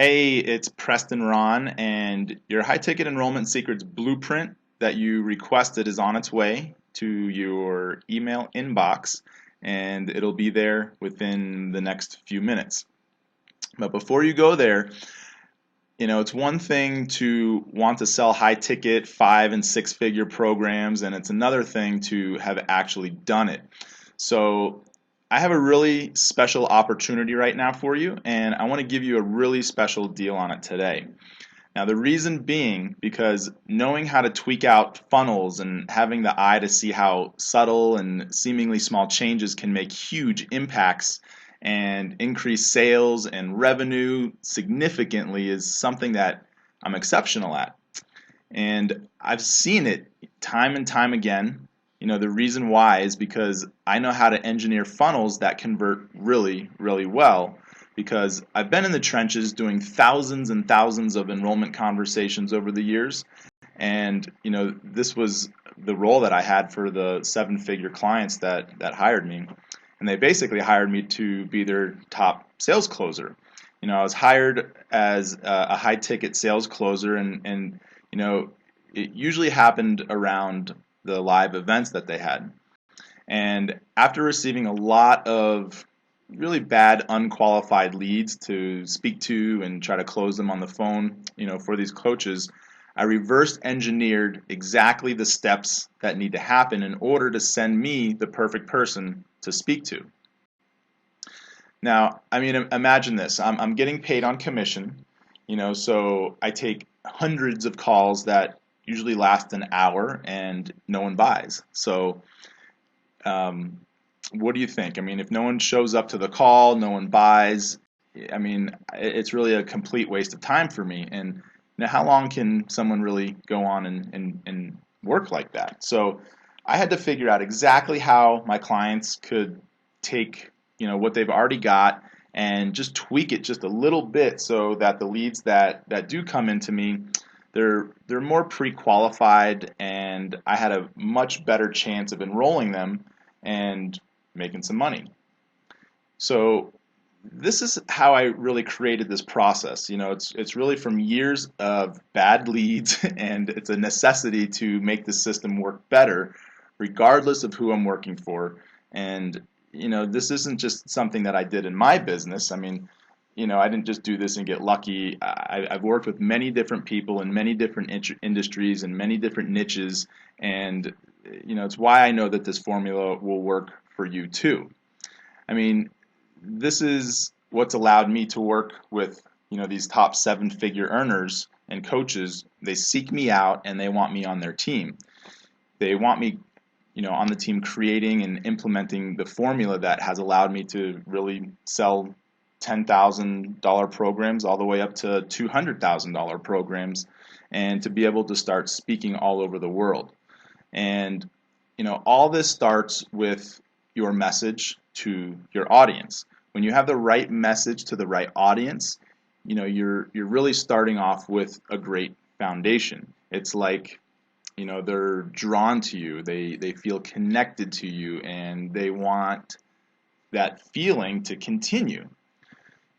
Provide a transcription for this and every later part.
Hey, it's Preston Ron, and your high ticket enrollment secrets blueprint that you requested is on its way to your email inbox, and it'll be there within the next few minutes. But before you go there, it's one thing to want to sell high ticket 5 and 6 figure programs, and it's another thing to have actually done it. So I have a really special opportunity right now for you, and I want to give you a really special deal on it today. Now, the reason being because knowing how to tweak out funnels and having the eye to see how subtle and seemingly small changes can make huge impacts and increase sales and revenue significantly is something that I'm exceptional at. And I've seen it time and time again. The reason why is because I know how to engineer funnels that convert really, really well. Because I've been in the trenches doing thousands and thousands of enrollment conversations over the years. And, this was the role that I had for the 7 figure clients that hired me. And they basically hired me to be their top sales closer. I was hired as a high ticket sales closer, and it usually happened around the live events that they had. And after receiving a lot of really bad unqualified leads to speak to and try to close them on the phone, for these coaches, I reverse engineered exactly the steps that need to happen in order to send me the perfect person to speak to. Now, imagine this. I'm getting paid on commission, so I take hundreds of calls that usually last an hour and no one buys. So, what do you think? If no one shows up to the call, no one buys, it's really a complete waste of time for me. And now, how long can someone really go on and work like that? So, I had to figure out exactly how my clients could take what they've already got and just tweak it just a little bit so that the leads that do come into me, they're more pre-qualified, and I had a much better chance of enrolling them and making some money. So this is how I really created this process. It's really from years of bad leads, and it's a necessity to make the system work better regardless of who I'm working for. And this isn't just something that I did in my business. I didn't just do this and get lucky. I've worked with many different people in many different industries and many different niches, and it's why I know that this formula will work for you too. This is what's allowed me to work with these top 7 figure earners and coaches. They seek me out and they want me on their team. They want me on the team creating and implementing the formula that has allowed me to really sell $10,000 programs all the way up to $200,000 programs, and to be able to start speaking all over the world. And all this starts with your message to your audience. When you have the right message to the right audience, you're really starting off with a great foundation. It's like they're drawn to you, they feel connected to you, and they want that feeling to continue.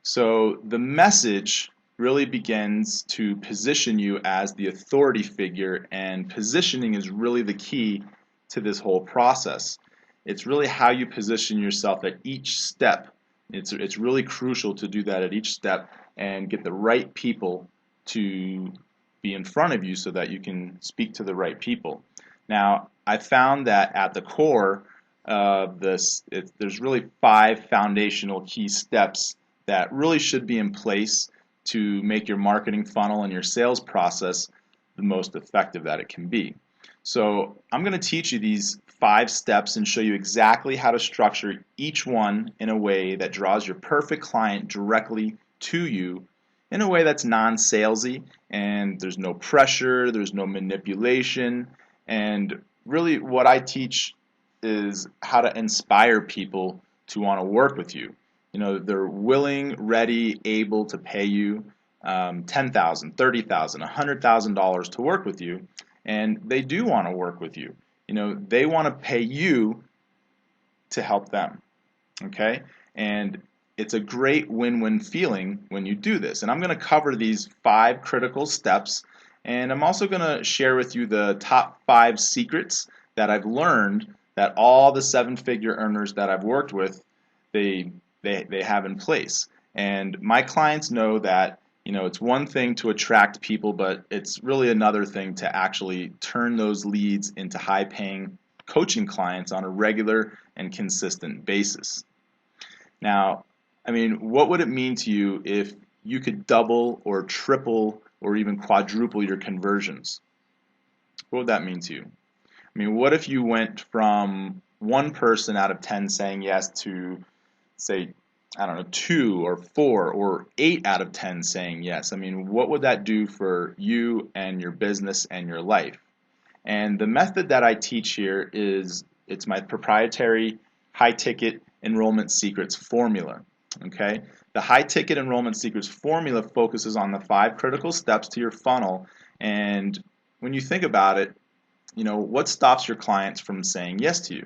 So the message really begins to position you as the authority figure, and positioning is really the key to this whole process. It's really how you position yourself at each step. It's really crucial to do that at each step and get the right people to be in front of you so that you can speak to the right people. Now, I found that at the core of this, there's really 5 foundational key steps that really should be in place to make your marketing funnel and your sales process the most effective that it can be. So I'm going to teach you these 5 steps and show you exactly how to structure each one in a way that draws your perfect client directly to you in a way that's non-salesy, and there's no pressure, there's no manipulation, and really what I teach is how to inspire people to want to work with you. They're willing, ready, able to pay you $10,000, $30,000, $100,000 to work with you, and they do want to work with you. They want to pay you to help them. Okay? And it's a great win-win feeling when you do this. And I'm going to cover these 5 critical steps, and I'm also going to share with you the top 5 secrets that I've learned that all the 7-figure earners that I've worked with, they have in place. And my clients know that, it's one thing to attract people, but it's really another thing to actually turn those leads into high-paying coaching clients on a regular and consistent basis. Now, what would it mean to you if you could double or triple or even quadruple your conversions? What would that mean to you? What if you went from 1 person out of 10 saying yes to, say, I don't know, 2 or 4 or 8 out of 10 saying yes? What would that do for you and your business and your life? And the method that I teach here it's my proprietary high-ticket enrollment secrets formula. Okay? The high-ticket enrollment secrets formula focuses on the 5 critical steps to your funnel, and when you think about it, what stops your clients from saying yes to you?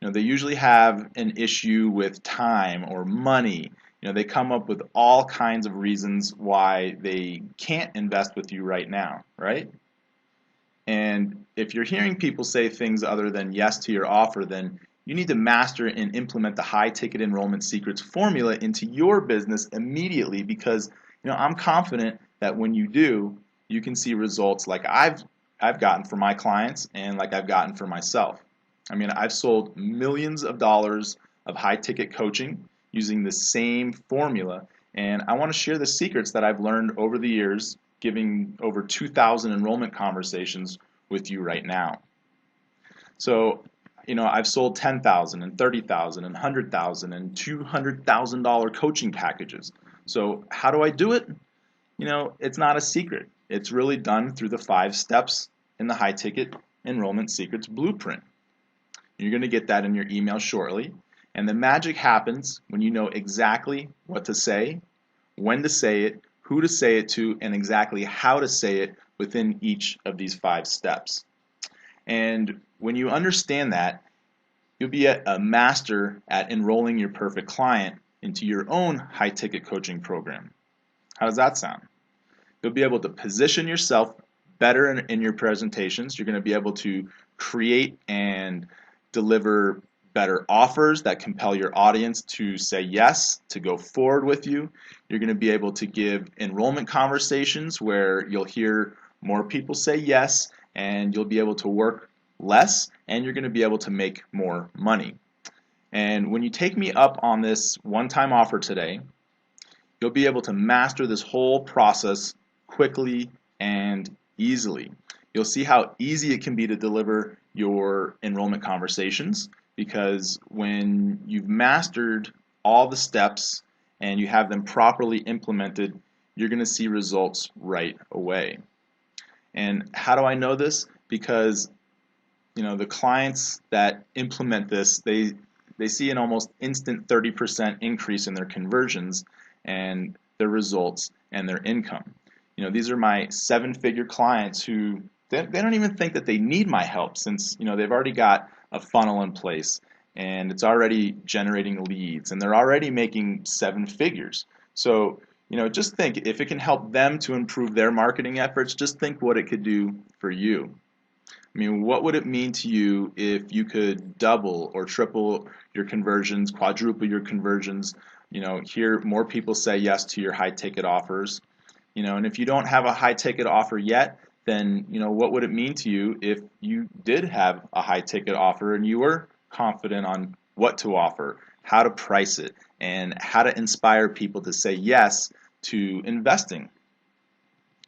They usually have an issue with time or money. They come up with all kinds of reasons why they can't invest with you right now, right? And if you're hearing people say things other than yes to your offer, then you need to master and implement the high ticket enrollment secrets formula into your business immediately, because I'm confident that when you do, you can see results like I've gotten for my clients and like I've gotten for myself. I've sold millions of dollars of high ticket coaching using the same formula, and I want to share the secrets that I've learned over the years, giving over 2,000 enrollment conversations with you right now. So, I've sold $10,000 and $30,000 and $100,000 and $200,000 coaching packages. So how do I do it? It's not a secret. It's really done through the 5 steps in the high ticket enrollment secrets blueprint. You're going to get that in your email shortly. And the magic happens when you know exactly what to say, when to say it, who to say it to, and exactly how to say it within each of these 5 steps. And when you understand that, you'll be a master at enrolling your perfect client into your own high-ticket coaching program. How does that sound? You'll be able to position yourself better in your presentations. You're going to be able to create and deliver better offers that compel your audience to say yes, to go forward with you. You're going to be able to give enrollment conversations where you'll hear more people say yes, and you'll be able to work less, and you're going to be able to make more money. And when you take me up on this one-time offer today, you'll be able to master this whole process quickly and easily. You'll see how easy it can be to deliver your enrollment conversations, because when you've mastered all the steps and you have them properly implemented, you're going to see results right away. And how do I know this? Because the clients that implement this, they see an almost instant 30% increase in their conversions and their results and their income. These are my 7-figure clients who they don't even think that they need my help, since they've already got a funnel in place and it's already generating leads and they're already making 7 figures. So just think, if it can help them to improve their marketing efforts, just think what it could do for you. What would it mean to you if you could double or triple your conversions, quadruple your conversions, hear more people say yes to your high ticket offers, and if you don't have a high ticket offer yet, then what would it mean to you if you did have a high ticket offer and you were confident on what to offer, how to price it, and how to inspire people to say yes to investing?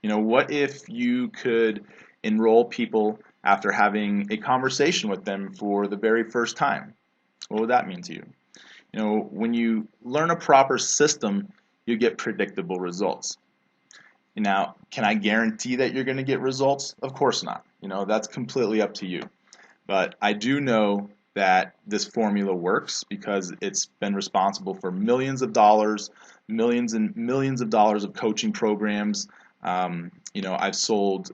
What if you could enroll people after having a conversation with them for the very first time? What would that mean to you? When you learn a proper system, you get predictable results. Now, can I guarantee that you're going to get results? Of course not. That's completely up to you. But I do know that this formula works because it's been responsible for millions of dollars, millions and millions of dollars of coaching programs. I've sold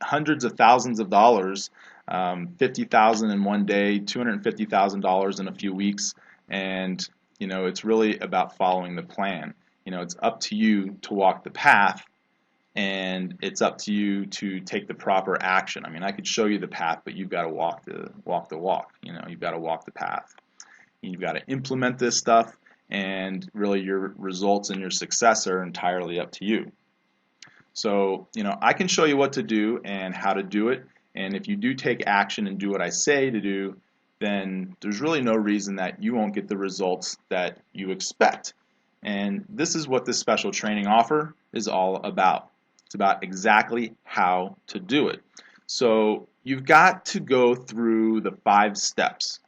hundreds of thousands of dollars, $50,000 in one day, $250,000 in a few weeks, and it's really about following the plan. It's up to you to walk the path, and it's up to you to take the proper action. I mean, I could show you the path, but you've got to walk the walk. You've got to walk the path. You've got to implement this stuff, and really your results and your success are entirely up to you. So, I can show you what to do and how to do it, and if you do take action and do what I say to do, then there's really no reason that you won't get the results that you expect. And this is what this special training offer is all about. It's about exactly how to do it. So you've got to go through the 5 steps.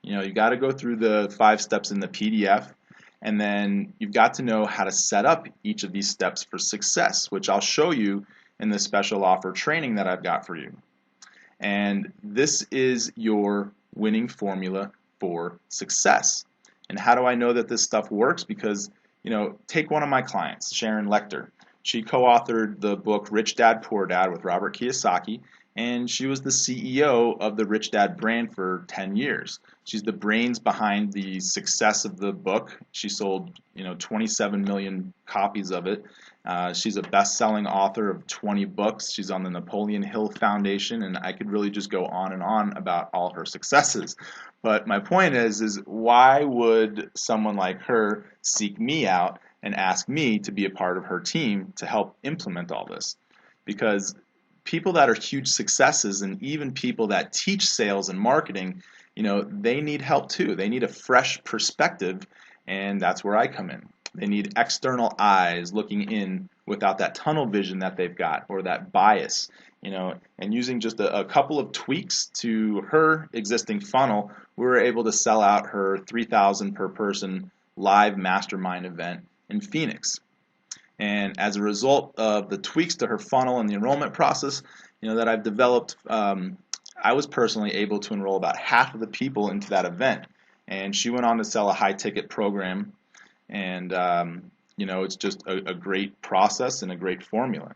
You've got to go through the 5 steps in the PDF, and then you've got to know how to set up each of these steps for success, which I'll show you in the special offer training that I've got for you. And this is your winning formula for success. And how do I know that this stuff works? Because, take one of my clients, Sharon Lechter. She co-authored the book Rich Dad, Poor Dad with Robert Kiyosaki, and she was the CEO of the Rich Dad brand for 10 years. She's the brains behind the success of the book. She sold, 27 million copies of it. She's a best-selling author of 20 books. She's on the Napoleon Hill Foundation, and I could really just go on and on about all her successes. But my point is why would someone like her seek me out and ask me to be a part of her team to help implement all this? Because people that are huge successes, and even people that teach sales and marketing, they need help too. They need a fresh perspective, and that's where I come in. They need external eyes looking in without that tunnel vision that they've got, or that bias, and using just a couple of tweaks to her existing funnel, we were able to sell out her 3,000 per person live mastermind event in Phoenix. And as a result of the tweaks to her funnel and the enrollment process, that I've developed, I was personally able to enroll about half of the people into that event. And she went on to sell a high-ticket program, and it's just a great process and a great formula.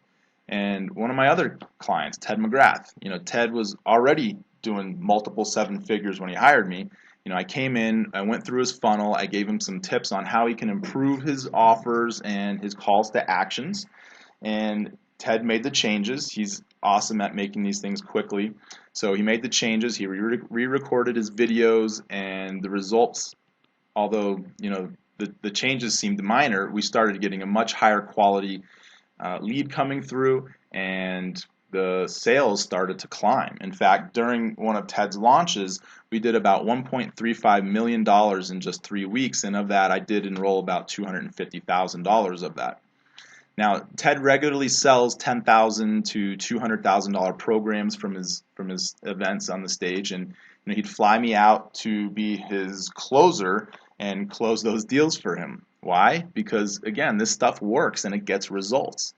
And one of my other clients, Ted McGrath, Ted was already doing multiple 7 figures when he hired me. I came in, I went through his funnel, I gave him some tips on how he can improve his offers and his calls to actions, and Ted made the changes. He's awesome at making these things quickly. So he made the changes, he re-recorded his videos, and the results, although the changes seemed minor, we started getting a much higher quality lead coming through, and the sales started to climb. In fact, during one of Ted's launches, we did about $1.35 million in just 3 weeks, and of that I did enroll about $250,000 of that. Now, Ted regularly sells $10,000 to $200,000 programs from his events on the stage, and he'd fly me out to be his closer and close those deals for him. Why? Because, again, this stuff works and it gets results.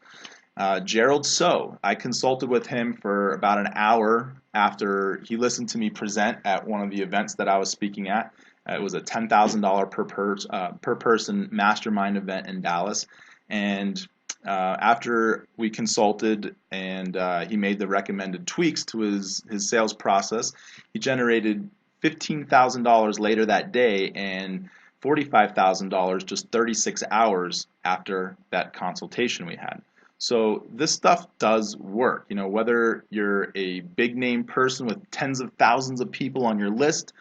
Gerald So, I consulted with him for about an hour after he listened to me present at one of the events that I was speaking at. It was a $10,000 per person mastermind event in Dallas, and after we consulted and he made the recommended tweaks to his sales process, he generated $15,000 later that day and $45,000 just 36 hours after that consultation we had. So this stuff does work. Whether you're a big name person with tens of thousands of people on your list,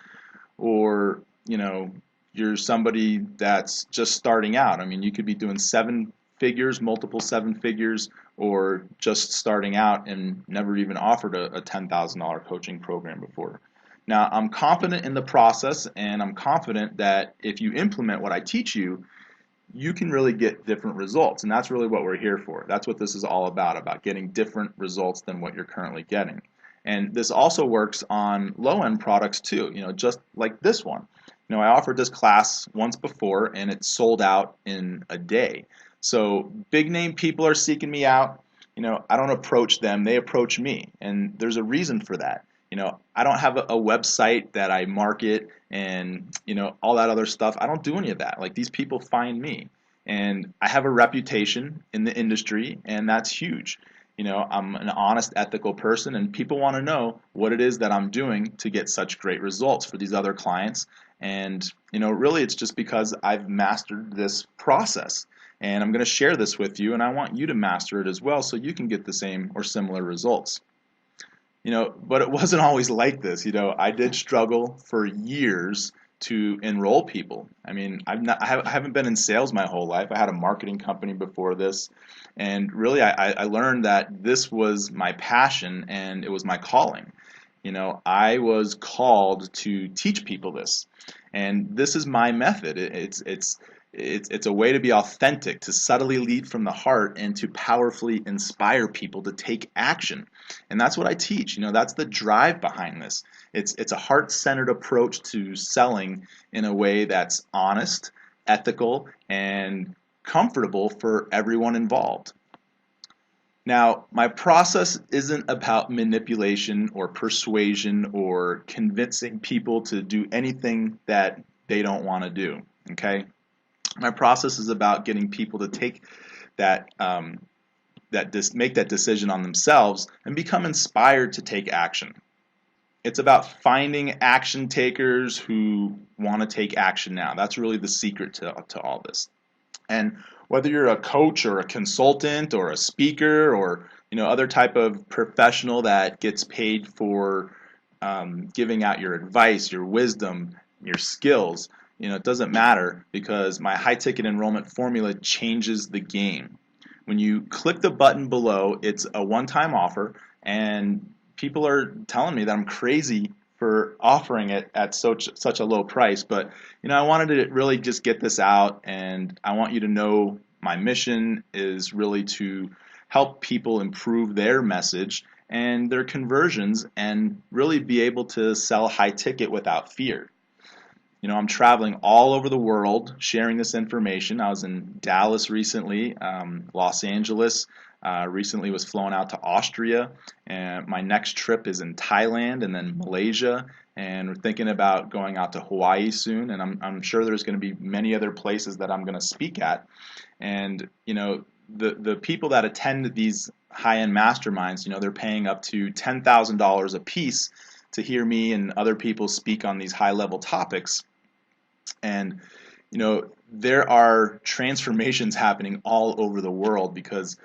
or you're somebody that's just starting out. I mean, you could be doing 7 figures, multiple 7 figures, or just starting out and never even offered a $10,000 coaching program before. Now, I'm confident in the process, and I'm confident that if you implement what I teach you, you can really get different results, and that's really what we're here for. That's what this is all about getting different results than what you're currently getting. And this also works on low-end products too, just like this one. I offered this class once before, and it sold out in a day. So big name people are seeking me out. I don't approach them, they approach me, and there's a reason for that. I don't have a website that I market and, all that other stuff. I don't do any of that. Like, these people find me, and I have a reputation in the industry, and that's huge. I'm an honest, ethical person, and people want to know what it is that I'm doing to get such great results for these other clients, And, really it's just because I've mastered this process. And I'm going to share this with you, and I want you to master it as well so you can get the same or similar results. But it wasn't always like this. I did struggle for years to enroll people. I mean, I haven't been in sales my whole life. I had a marketing company before this, and really, I learned that this was my passion and it was my calling. I was called to teach people this, and this is my method. It's a way to be authentic, to subtly lead from the heart, and to powerfully inspire people to take action. And that's what I teach. That's the drive behind this. It's a heart-centered approach to selling in a way that's honest, ethical, and comfortable for everyone involved. Now, my process isn't about manipulation or persuasion or convincing people to do anything that they don't want to do. Okay? My process is about getting people to take that make that decision on themselves and become inspired to take action. It's about finding action takers who want to take action now. That's really the secret to all this. And whether you're a coach or a consultant or a speaker or other type of professional that gets paid for giving out your advice, your wisdom, your skills, it doesn't matter, because my high ticket enrollment formula changes the game. When you click the button below, it's a one-time offer, and people are telling me that I'm crazy for offering it at such a low price. But I wanted to really just get this out, and I want you to know my mission is really to help people improve their message and their conversions and really be able to sell high ticket without fear. I'm traveling all over the world sharing this information. I was in Dallas recently, Los Angeles. Recently was flown out to Austria, and my next trip is in Thailand and then Malaysia, and we're thinking about going out to Hawaii soon, and I'm sure there's going to be many other places that I'm going to speak at. And the people that attend these high-end masterminds, they're paying up to $10,000 a piece to hear me and other people speak on these high-level topics. And there are transformations happening all over the world because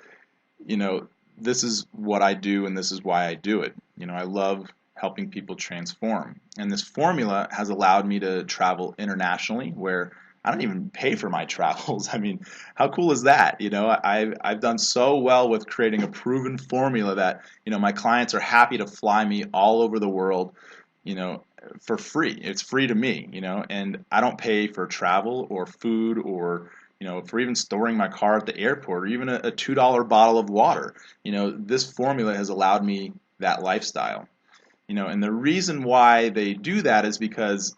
this is what I do and this is why I do it. I love helping people transform. And this formula has allowed me to travel internationally where I don't even pay for my travels. I mean, how cool is that? I've done so well with creating a proven formula that, my clients are happy to fly me all over the world, for free. It's free to me, and I don't pay for travel or food or for even storing my car at the airport or even a $2 bottle of water. This formula has allowed me that lifestyle. And the reason why they do that is because,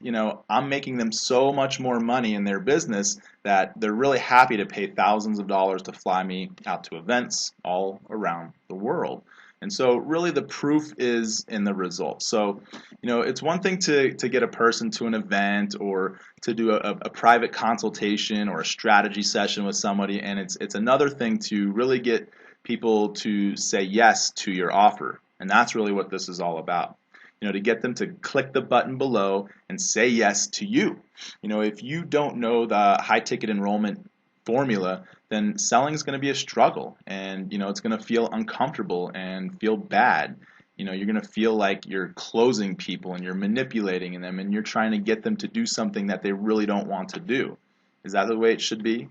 I'm making them so much more money in their business that they're really happy to pay thousands of dollars to fly me out to events all around the world. And so really the proof is in the results. So, it's one thing to get a person to an event or to do a private consultation or a strategy session with somebody, and it's another thing to really get people to say yes to your offer. And that's really what this is all about. To get them to click the button below and say yes to you. If you don't know the high ticket enrollment formula, then selling is going to be a struggle, and it's going to feel uncomfortable and feel bad. You're going to feel like you're closing people and you're manipulating them and you're trying to get them to do something that they really don't want to do. Is that the way it should be?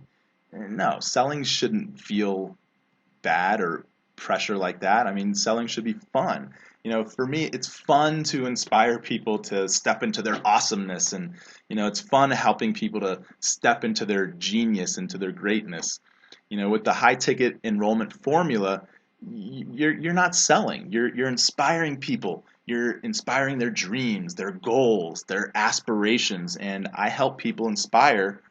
No, selling shouldn't feel bad or pressure like that. I mean, selling should be fun. For me, it's fun to inspire people to step into their awesomeness, and it's fun helping people to step into their genius, into their greatness. With the high ticket enrollment formula, you're not selling. You're inspiring people. You're inspiring their dreams, their goals, their aspirations, and I help people inspire.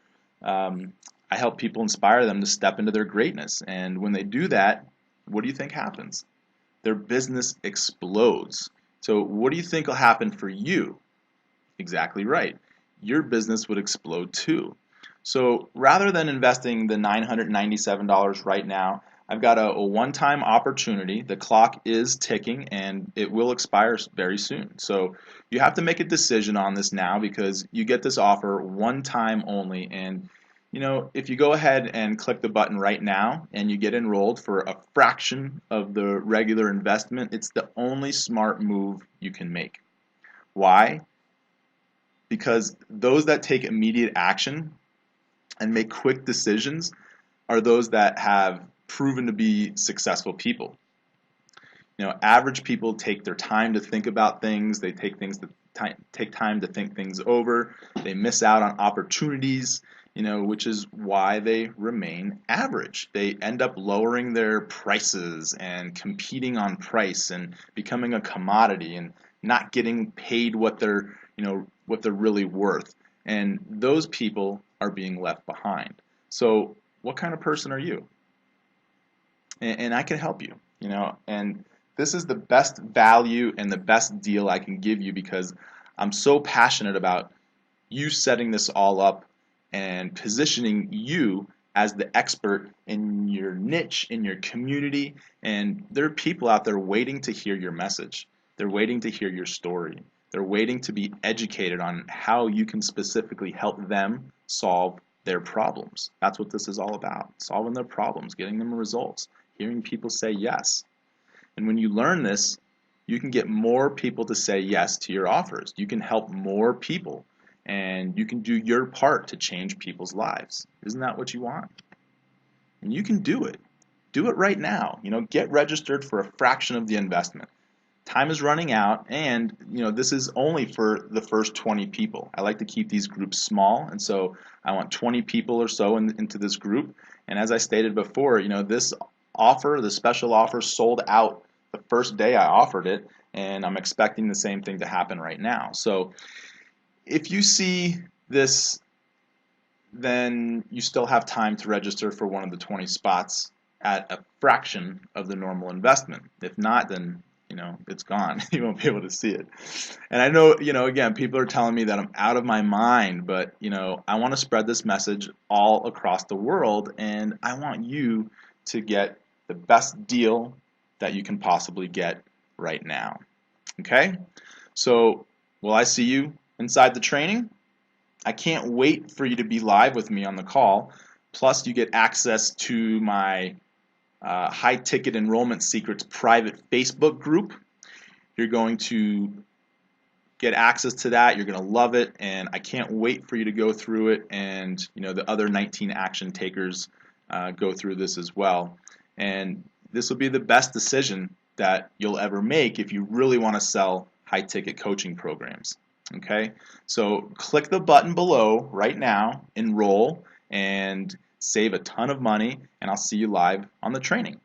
I help people inspire them to step into their greatness, and when they do that, what do you think happens? Their business explodes. So what do you think will happen for you? Exactly right. Your business would explode too. So rather than investing the $997 right now, I've got a one-time opportunity. The clock is ticking and it will expire very soon. So you have to make a decision on this now because you get this offer one time only. And if you go ahead and click the button right now and you get enrolled for a fraction of the regular investment, it's the only smart move you can make. Why? Because those that take immediate action and make quick decisions are those that have proven to be successful people. Average people take their time to think about things. They take time to think things over. They miss out on opportunities, which is why they remain average. They end up lowering their prices and competing on price and becoming a commodity and not getting paid what they're really worth. And those people are being left behind. So what kind of person are you? And I can help you, and this is the best value and the best deal I can give you because I'm so passionate about you setting this all up and positioning you as the expert in your niche, in your community. And there are people out there waiting to hear your message. They're waiting to hear your story. They're waiting to be educated on how you can specifically help them solve their problems. That's what this is all about, solving their problems, getting them results, hearing people say yes. And when you learn this, you can get more people to say yes to your offers. You can help more people, and you can do your part to change people's lives. Isn't that what you want? And you can do it. Do it right now. Get registered for a fraction of the investment. Time is running out, and this is only for the first 20 people. I like to keep these groups small, and so I want 20 people or so into this group. And as I stated before, this offer, the special offer, sold out the first day I offered it, and I'm expecting the same thing to happen right now. So if you see this, then you still have time to register for one of the 20 spots at a fraction of the normal investment. If not, then it's gone. You won't be able to see it. And I know, again, people are telling me that I'm out of my mind, but I want to spread this message all across the world, and I want you to get the best deal that you can possibly get right now. Okay? So, will I see you inside the training? I can't wait for you to be live with me on the call. Plus, you get access to my High Ticket Enrollment Secrets private Facebook group. You're going to get access to that. You're going to love it, and I can't wait for you to go through it, and the other 19 action takers go through this as well. And this will be the best decision that you'll ever make if you really want to sell high-ticket coaching programs. Okay? So click the button below right now, enroll, and save a ton of money, and I'll see you live on the training.